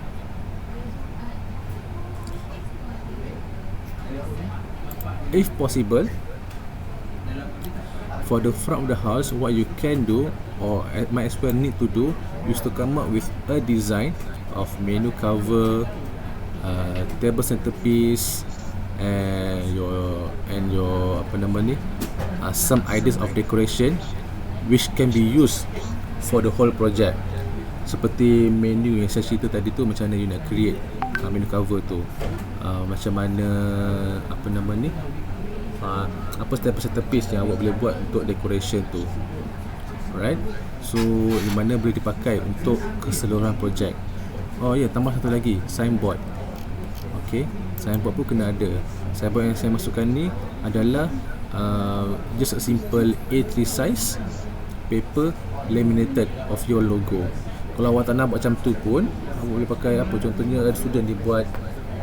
If possible, for the front of the house, what you can do or might as well need to do is to come up with a design of menu cover, table centerpiece, and your apa nama ni, some ideas of decoration which can be used for the whole project. Seperti menu yang saya cerita tadi tu, macam mana you nak create menu cover tu, macam mana apa nama ni, apa centerpiece yang awak boleh buat untuk decoration tu. Alright, so di mana boleh dipakai untuk keseluruhan projek. Oh ya, tambah satu lagi, signboard. Okay, signboard pun kena ada. Signboard yang saya masukkan ni adalah just a simple A3 size paper laminated of your logo. Kalau awak tak nak buat macam tu pun, awak boleh pakai apa, contohnya ada student dia buat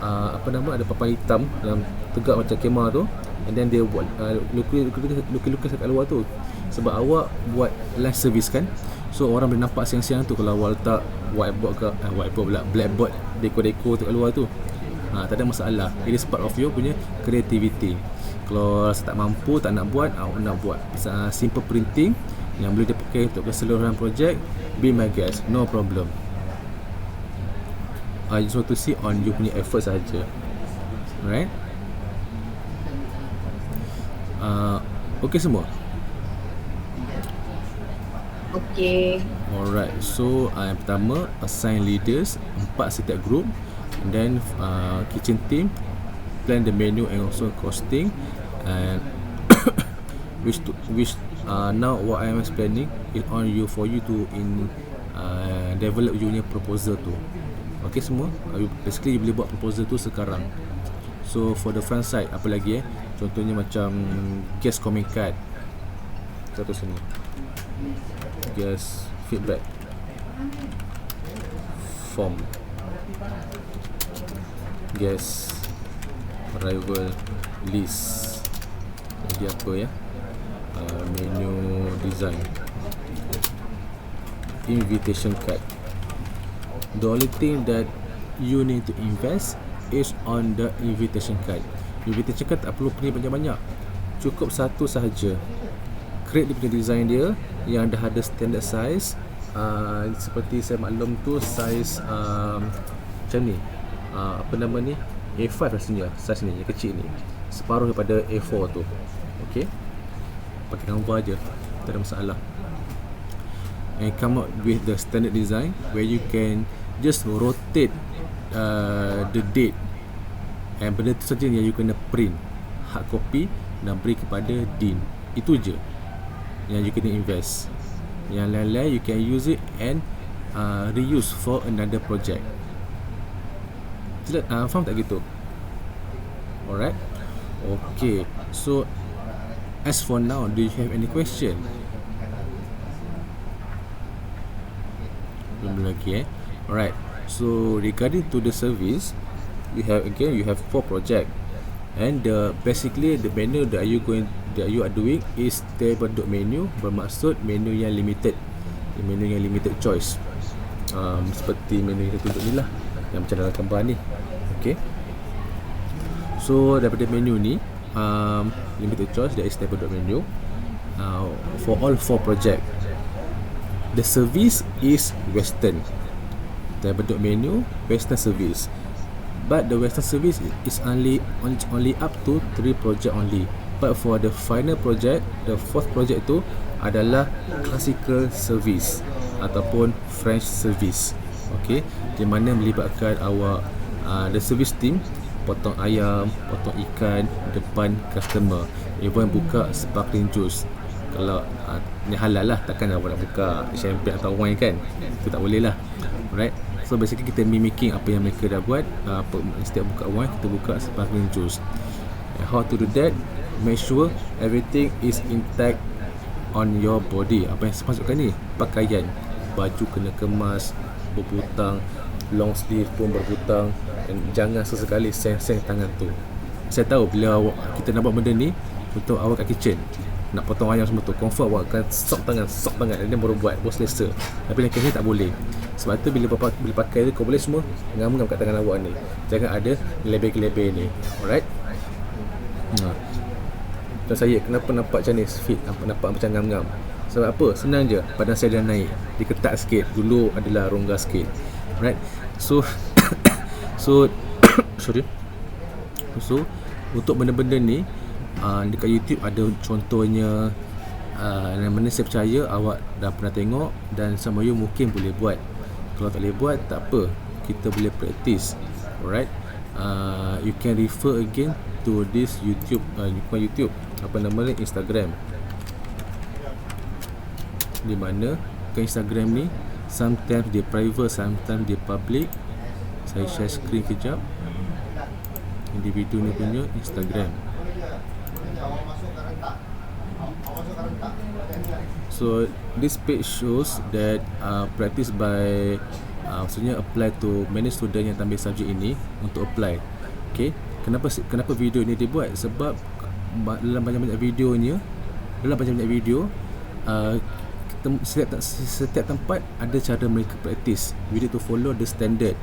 apa nama, ada papan hitam yang tegak macam kemah tu, and then dia buat lukis kat luar tu. Sebab awak buat live service kan, so orang boleh nampak siang-siang tu. Kalau awak letak whiteboard ke blackboard, dekor-dekor tu kat luar tu, tak ada masalah. It is part of your punya creativity. Kalau rasa tak mampu, tak nak buat, awak nak buat simple printing yang boleh dipakai untuk keseluruhan projek, be my guest, no problem. I just want to see on you punya effort sahaja. Alright. Okay semua? Okay. Alright, so yang pertama, assign leaders 4 setiap group. And then kitchen team plan the menu and also costing, and which now what I am explaining is on you for you to develop you punya proposal tu. Okay semua, basically you boleh buat proposal tu sekarang. So for the front side apa lagi contohnya macam guest comment card, satu sini guest feedback form, guest arrival list, jadi apa menu design, invitation card. The only thing that you need to invest is on the invitation card. Invitation card tak perlu print banyak-banyak, cukup satu sahaja. Create dia punya design dia yang dah ada standard size, seperti saya maklum tu size macam ni, apa nama ni, A5 rasanya size ni, yang kecil ni, separuh daripada A4 tu. Okay, pakai gambar je, tak ada masalah. And come up with the standard design where you can just rotate the date, and benda tu saja yang you kena print hard copy dan beri kepada Dean. Itu je yang you kena invest. Yang lain-lain you can use it and reuse for another project. Faham tak gitu? Alright. Okay, so as for now, do you have any question? Belum lagi Alright, so regarding to the service, you have 4 project, and basically the menu that you are doing is table dot menu, bermaksud menu yang limited, choice, seperti menu yang tunjuk ni lah, yang macam dalam gambar ni. Okay, so daripada menu ni limited choice, that is table dot menu for all 4 project. The service is Western. Table dot menu, Western service. But the Western service is only up to 3 project only. But for the final project, the 4th project tu adalah classical service ataupun French service. Okay, di mana melibatkan awak the service team, potong ayam, potong ikan depan customer, even buka sparkling juice. Kalau ni halal lah, takkan awak nak buka champagne atau wine kan, itu tak boleh lah. Alright, so basically kita mimicking apa yang mereka dah buat. Setiap buka wine, kita buka sparkling juice. And how to do that? Make sure everything is intact on your body. Apa yang saya maksudkan ni, pakaian, baju kena kemas, berbutang, long sleeve pun berbutang, dan jangan sesekali seng-seng tangan tu. Saya tahu bila kita nak buat benda ni untuk awak kat kitchen, nak potong ayam semua tu, confirm awak akan sok tangan dan dia baru buat, baru selesa. Tapi yang ni tak boleh. Sebab tu bila pakai tu, kau boleh semua ngam-ngam kat tangan awak ni, jangan ada gelebeh-gelebeh ni. Alright. Macam saya, kenapa nampak macam ni fit, nampak macam ngam-ngam? Sebab apa? Senang je, badan saya dah naik, diketat sikit, dulu adalah rongga sikit. Alright. So sorry. So untuk benda-benda ni dekat YouTube ada contohnya, yang mana saya percaya awak dah pernah tengok dan sama you mungkin boleh buat. Kalau tak boleh buat, tak apa, kita boleh practice. Alright. You can refer again to this YouTube, bukan YouTube, apa nama ni, Instagram, di mana ke Instagram ni sometimes dia private, sometimes dia public. Saya share screen kejap, individu ni punya Instagram. So this page shows that practice by maksudnya apply to many student yang ambil subjek ini untuk apply. Okay, kenapa video ni dibuat? Sebab dalam banyak-banyak videonya, setiap tempat ada cara mereka practice. We need to follow the standard.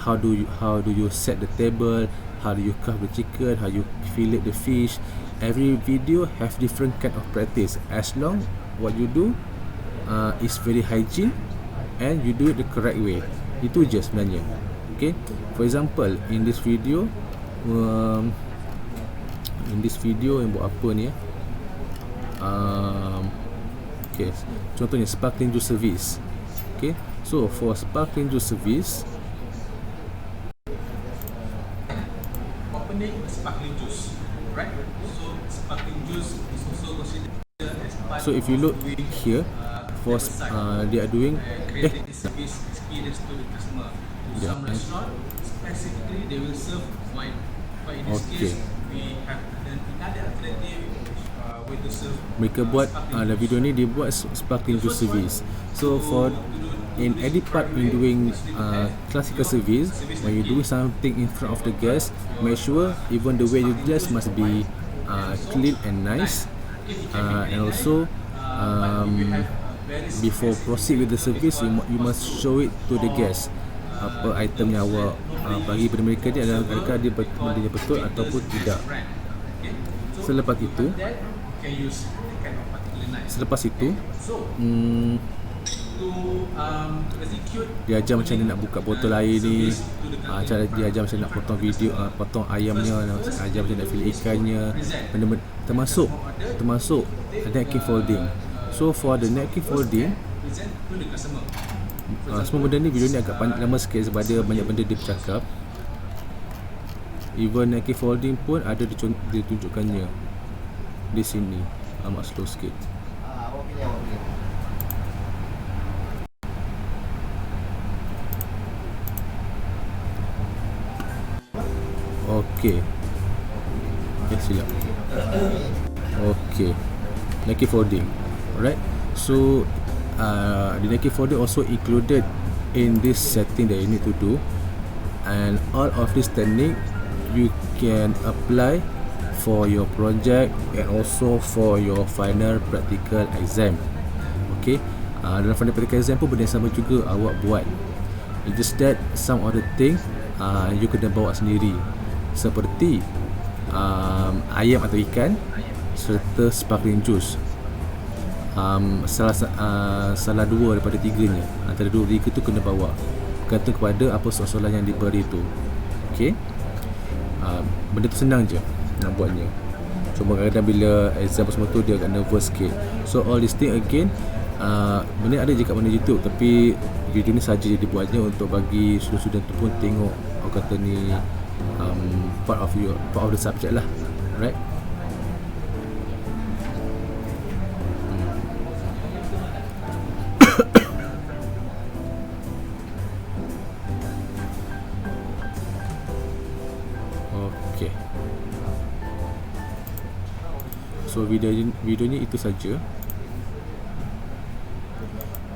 How do you set the table, how do you carve the chicken, how you fillet the fish. Every video have different kind of practice. As long what you do is very hygiene and you do it the correct way. Itu je sebenarnya. Okay, for example in this video yang buat apa ni okay, contohnya sparkling juice service. Okay, so for sparkling juice service, make a sparkling juice, right? So sparkling juice is also considered as part. So if you look here, for they are doing creating the service experience to the customer. Some restaurant specifically they will serve wine, but in this case we have another alternative way to serve. Mereka buat dalam video ni dia buat sparkling juice service. So for in any part in doing classical service, when you do something in front of the guest, make sure even the way you dress must be clean and nice, and also before proceed with the service, you must show it to the guest apa item yang awak bagi pada mereka ni adalah adakah dia benda betul ataupun tidak. Selepas itu dia ajar macam mana nak buka botol air ni, cara dia ajar macam nak potong video, potong ayamnya, ajar macam nak fillet ikannya, benda-benda termasuk napkin folding. So for the napkin folding, semua benda ni, video ni agak lama sikit sebab dia banyak benda dia bercakap. Even napkin folding pun ada ditunjukkannya di sini. Amat slow sikit. Okey. Silap. Okey. Napkin folding. Alright. So the napkin folding also included in this setting that you need to do, and all of this technique you can apply for your project and also for your final practical exam. Okay, dalam final practical exam pun benda sama juga awak buat. It's just that some of the thing you kena bawa sendiri, seperti ayam atau ikan serta sparkling juice. Salah dua daripada tiganya, antara dua tiga tu kena bawa, bergantung kepada apa soalan yang diberi tu. Okay, benda tu senang je nak buatnya, cuma kadang-kadang bila exam semua tu dia agak nervous sikit. So all this thing again, benda ada je kat mana YouTube, tapi video ni saja dibuatnya untuk bagi student-student tu pun tengok, orang kata ni part of the subject lah, right? Okay. So videonya itu saja.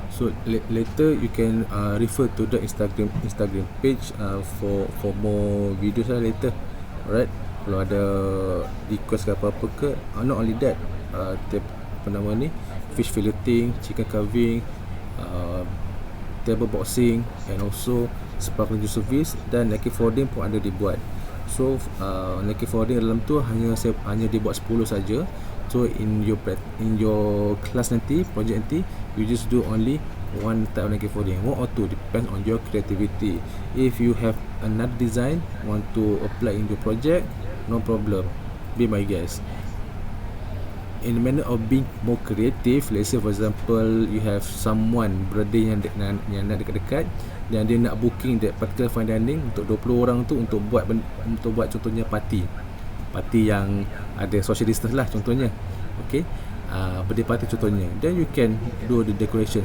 So later you can refer to the Instagram page for more videos lah later. Alright. Kalau ada request ke apa-apa ke, not only that, apa nama ni, fish filleting, chicken carving, table boxing, and also sparkling juice service dan napkin folding pun ada dibuat. So napkin folding dalam tu hanya dibuat 10 saja. So in your class nanti, project nanti, you just do only one type of napkin folding, one or two, depends on your creativity. If you have another design want to apply in your project, no problem, be my guest. In the manner of being more creative, let's say for example you have someone brother yang nak dekat-dekat dan dia nak booking that particular fine dining untuk 20 orang tu untuk buat contohnya party yang ada social distance lah contohnya. Okay, birthday party contohnya, then you can do the decoration,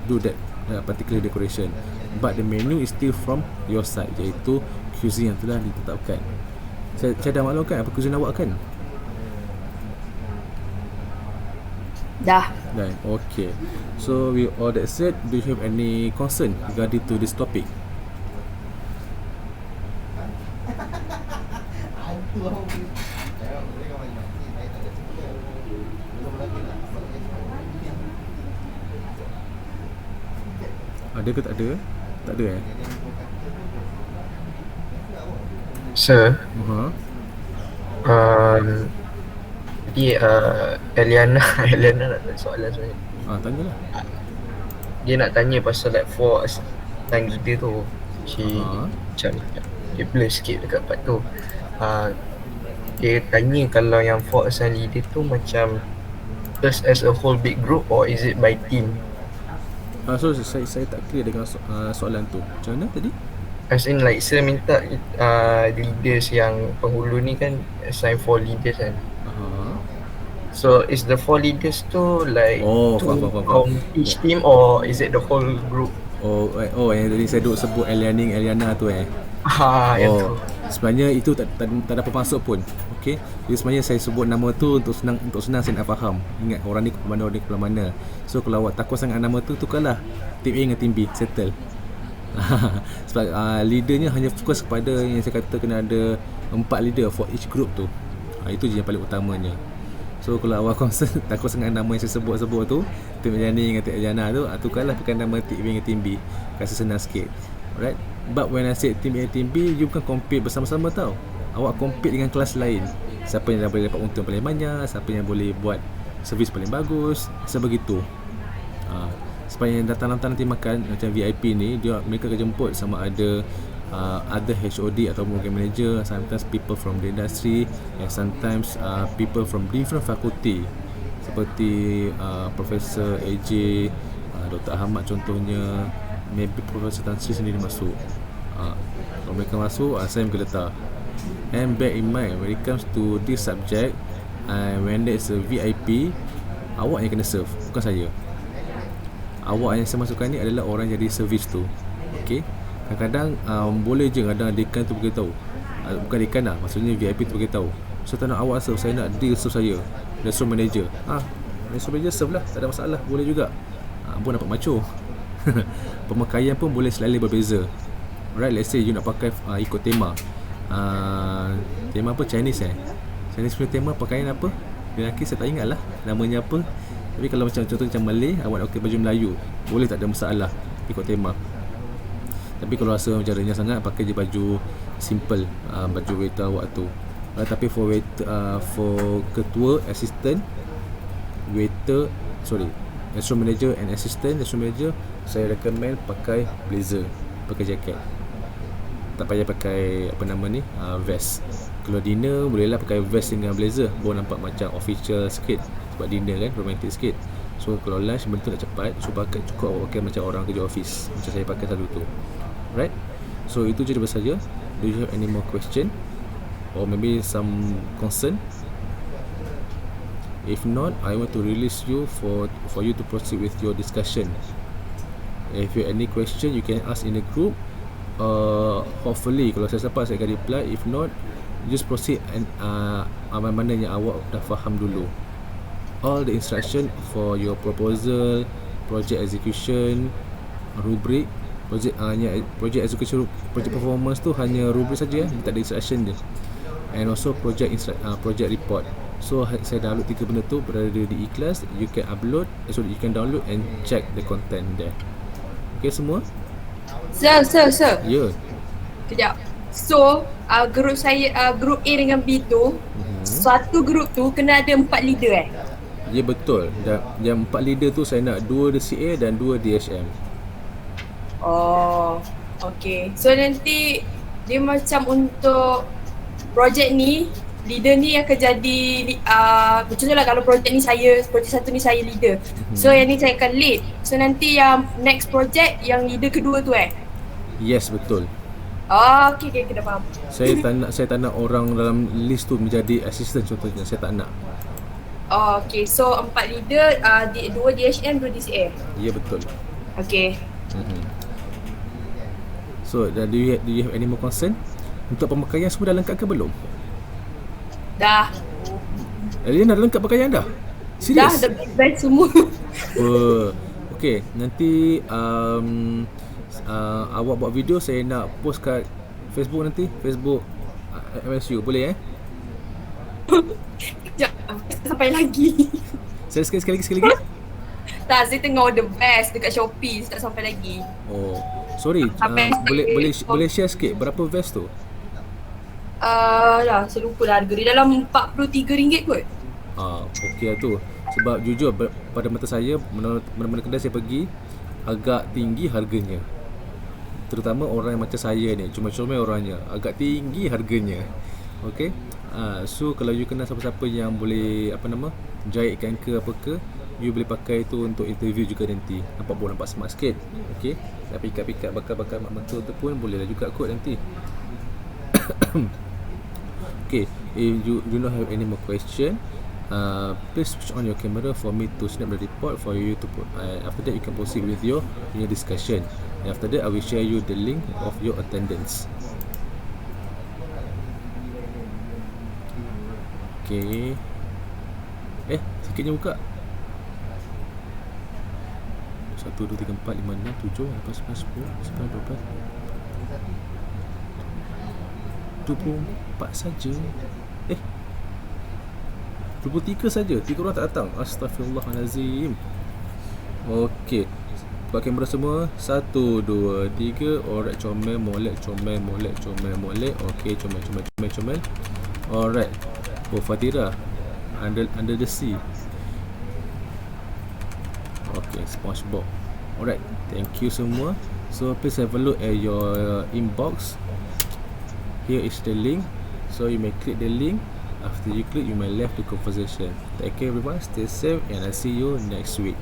do that particular decoration, but the menu is still from your side, iaitu cuisine yang telah ditetapkan. Saya dah maklumkan apa cuisine awak kan? Dah. Okay. So with all that said, do you have any concern regarding to this topic? Ada ke tak ada? Tak ada Sir, jadi Eliana nak tanya soalan sebenarnya. Tanyalah. Dia nak tanya pasal like for time leader tu, macam dia blur sikit dekat part tu. Dia tanya kalau yang for assign leader tu macam just as a whole big group or is it by team? So saya tak clear dengan soalan tu. Macam mana tadi? as in like Sir minta leaders yang penghulu ni kan assign 4 leaders kan. So is the 4 leaders tu like faham. from each team or is it the whole group? Yang tadi saya duk sebut Eliana tu Yang tu. Sebenarnya itu tak ada apa masuk pun. Okey. Jadi sebenarnya saya sebut nama tu untuk senang saya nak faham. Ingat orang ni ke mana, orang ni ke mana. So kalau awak takut sangat nama tu, tukarlah team A dengan team B, settle. Sebab leadernya hanya fokus kepada yang saya kata kena ada 4 leader for each group tu. Itu je yang paling utamanya. So kalau awak concern takut sangat nama yang saya sebut tu, Tim Eliani dengan Tim Eliana tu, tukarlah pakai nama Team A dengan Team B, kasi senang sikit. Alright. But when I say Team A, Team B, you bukan compete bersama-sama tau. Awak compete dengan kelas lain. Siapa yang boleh dapat untung paling banyak, siapa yang boleh buat servis paling bagus, sebegitu. Sebab yang datang nanti makan macam VIP ni, mereka akan jemput sama ada other HOD atau mungkin manager, sometimes people from the industry, and sometimes people from different faculty seperti Profesor AJ, Dr. Ahmad contohnya, maybe Profesor Tan Sri sendiri masuk. Kalau mereka masuk, saya mungkin letak. And bear in mind when it comes to this subject, when there is a VIP, awak yang kena serve, bukan saya. Awak yang saya masukkan ni adalah orang jadi servis tu. Okay. Kadang-kadang boleh je kadang dekan tu beritahu, bukan dekan lah, maksudnya VIP tu beritahu, so tak nak awak serve, saya nak deal serve saya, restaurant manager. Restaurant manager serve lah, tak ada masalah, boleh juga. Pun dapat maco. Pemakaian pun boleh selalu berbeza. Right, let's say you nak pakai ikut tema. Tema apa? Chinese Chinese punya tema pakaian apa? Lelaki saya tak ingat lah namanya apa. Tapi kalau macam contoh macam Malay, awak nak pakai baju Melayu, boleh, tak ada masalah, ikut tema. Tapi kalau rasa macam renyah sangat, pakai je baju simple, baju waiter awak tu. Tapi for ketua, assistant, waiter, restaurant manager and assistant restaurant manager, saya recommend pakai blazer, pakai jacket. Tak payah pakai vest. Kalau dinner, bolehlah pakai vest dengan blazer, baru nampak macam official sikit. Sebab dinner kan, romantic sikit. So kalau lunch benda tu nak cepat, so cukup awak pakai macam orang kerja office, macam saya pakai selalu tu. Right? So itu je daripada saya. Do you have any more question? Or maybe some concern? If not, I want to release you for you to proceed with your discussion. If you have any question, you can ask in the group. Hopefully kalau saya dapat, saya akan reply. If not, just proceed and mana yang awak dah faham dulu. All the instruction for your proposal, project execution, rubric, project execution, project performance tu hanya rubric saja, tak ada instruction je. And also project report. So saya download 3 benda tu berada di iKelas. You can you can download and check the content there. Okay semua? Sir. Ya. Kejap. So, group saya, group A dengan B tu, satu group tu kena ada 4 leader Ya betul. Yang 4 leader tu saya nak 2 DCA dan 2 DHM. Oh, okay. So nanti dia macam untuk projek ni, leader ni akan jadi contohlah kalau projek satu ni saya leader. So yang ni saya akan lead. So nanti yang next projek yang leader kedua tu Yes, betul. Oh, okay, dah faham. Saya tak nak orang dalam list tu menjadi assistant contohnya, saya tak nak. Oh, okay. So 4 leader, 2 DHM, 2 DCA. Ya betul. Okay. So do you have any more concern? Untuk pemakaian semua dah lengkap ke belum? Dah. Alien dah lengkap pakaian dah? Serius? Dah best semua. Okay, nanti awak buat video, saya nak post kat Facebook nanti, Facebook MSU, boleh Sekejap, sampai lagi. Saya sekali lagi? Tak, saya tengah order vest dekat Shopee, tak sampai lagi. Oh, sorry. Boleh share sikit berapa vest tu? Saya lupa lah harga dia, dalam RM43 kot. Okey lah tu. Sebab jujur pada mata saya, mana-mana kedai saya pergi agak tinggi harganya. Terutama orang yang macam saya ni, cuma-cuma orangnya agak tinggi harganya. Okey. So kalau you kenal siapa-siapa yang boleh jahitkan ke apa ke, you boleh pakai tu untuk interview juga nanti. Nampak smart sikit. Okay, nak pick up bakal mak mentua tu pun boleh lah juga kot nanti. Okay, if you do not have any more question, please switch on your camera for me to snap the report for you to put. After that, you can proceed with your discussion. And after that, I will share you the link of your attendance. Okay. Sikitnya buka. 1, 2, 3, 4, 5, 6, 7, 8, 9, 10, 11, 12, 24 saja. 23 saja. 3 orang tak datang. Astaghfirullahalazim. Okey. Buka kamera semua. 1, 2, 3. Alright, comel, molek. Okey, comel. Alright. Oh, Fatira. Under the sea. Okay, SpongeBob. Alright, thank you semua. So please have a look at your inbox. Here is the link. So you may click the link. After you click, you may left the conversation. Take care everyone, stay safe, and I'll see you next week.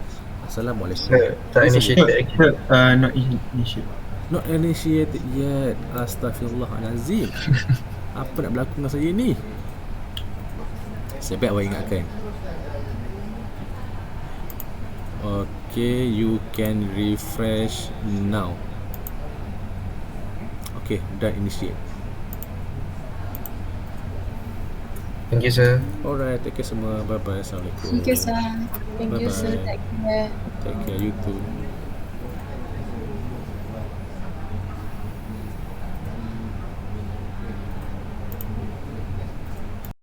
Assalamualaikum. Tak initiated lagi. Not initiated yet. Astaghfirullahalazim. Apa nak berlaku dengan saya ni? Saya baik awak ingatkan. Okay, you can refresh now. Okay, dah initiate. Thank you sir. Alright, take care semua. Bye bye. Assalamualaikum. Thank you sir. Thank you sir. Bye-bye. Take care. Take care, you too.